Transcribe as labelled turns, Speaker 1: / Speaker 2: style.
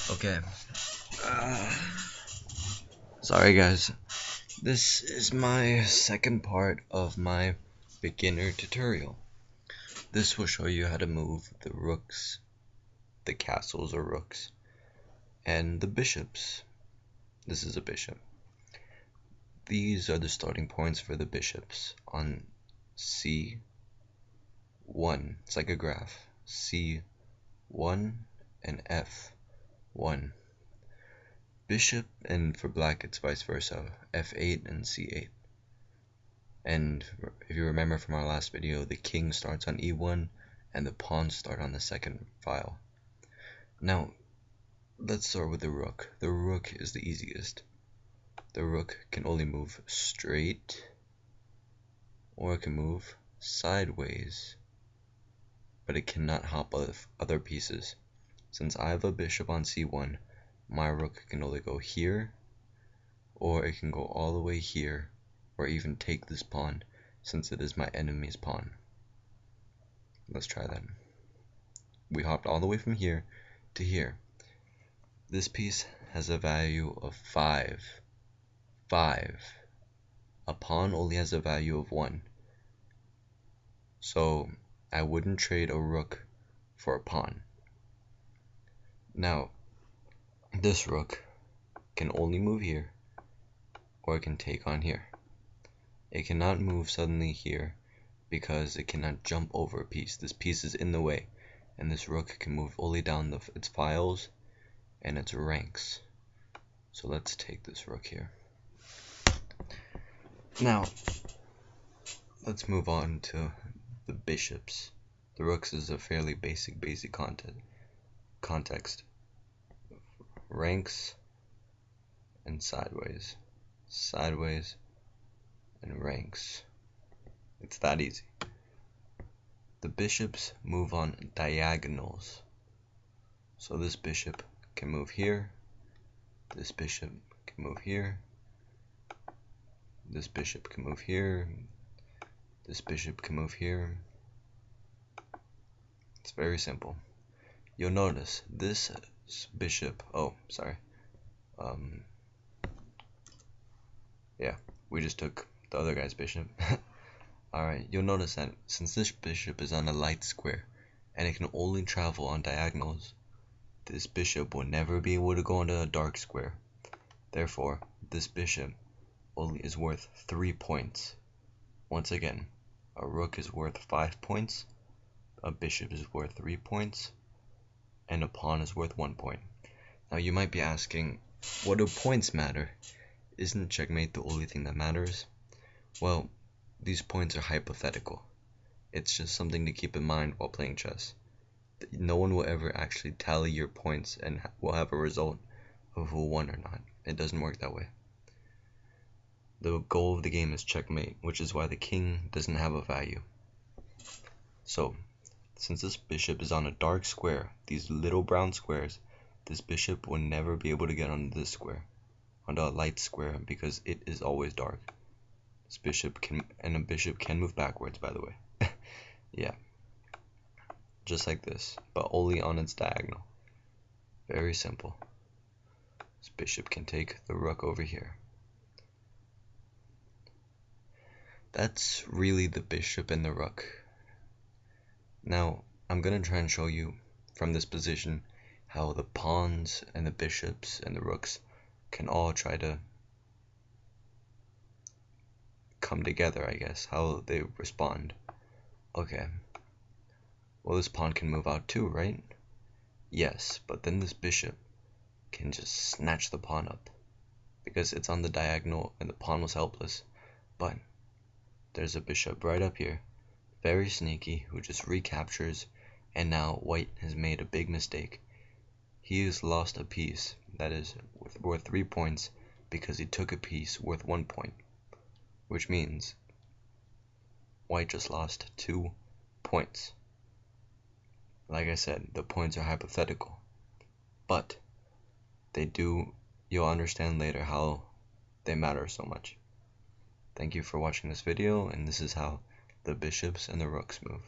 Speaker 1: Okay. Sorry guys. This is my second part of my beginner tutorial. This will show you how to move the rooks, the castles or rooks, and the bishops. This is a bishop. These are the starting points for the bishops on C1. It's like a graph. C1 and F1. Bishop, and for black it's vice versa, F8 and C8. And if you remember from our last video, the king starts on E1 and the pawns start on the second file. Now, let's start with the rook. The rook is the easiest. The rook can only move straight, or it can move sideways, but it cannot hop other pieces. Since I have a bishop on C1, my rook can only go here, or it can go all the way here, or even take this pawn, since it is my enemy's pawn. Let's try that. We hopped all the way from here to here. This piece has a value of 5. A pawn only has a value of 1. So I wouldn't trade a rook for a pawn. Now, this rook can only move here, or it can take on here. It cannot move suddenly here because it cannot jump over a piece. This piece is in the way, and this rook can move only down its files and its ranks. So let's take this rook here. Now, let's move on to the bishops. The rooks is a fairly basic context. Ranks and sideways. Sideways and ranks. It's that easy. The bishops move on diagonals. So this bishop can move here. This bishop can move here. This bishop can move here. This bishop can move here. It's very simple. You'll notice this bishop, yeah, we just took the other guy's bishop. Alright, you'll notice that since this bishop is on a light square and it can only travel on diagonals, this bishop will never be able to go into a dark square. Therefore, this bishop only is worth 3 points. Once again, a rook is worth 5 points, a bishop is worth 3 points, and a pawn is worth 1 point. Now you might be asking, what do points matter? Isn't checkmate the only thing that matters? Well, these points are hypothetical. It's just something to keep in mind while playing chess. No one will ever actually tally your points and will have a result of who won or not. It doesn't work that way. The goal of the game is checkmate, which is why the king doesn't have a value. So, since this bishop is on a dark square, these little brown squares, this bishop will never be able to get onto this square, onto a light square, because it is always dark. This bishop can, and a bishop can move backwards, by the way. Yeah. Just like this, but only on its diagonal. Very simple. This bishop can take the rook over here. That's really the bishop and the rook. Now, I'm going to try and show you from this position how the pawns and the bishops and the rooks can all try to come together, I guess, how they respond. Okay. Well, this pawn can move out too, right? Yes, but then this bishop can just snatch the pawn up because it's on the diagonal and the pawn was helpless. But there's a bishop right up here, very sneaky, who just recaptures, and now white has made a big mistake. He has lost a piece that is worth 3 points because he took a piece worth 1 point, which means white just lost 2 points. Like I said, the points are hypothetical, but you'll understand later how they matter so much. Thank you for watching this video, and this is how the bishops and the rooks move.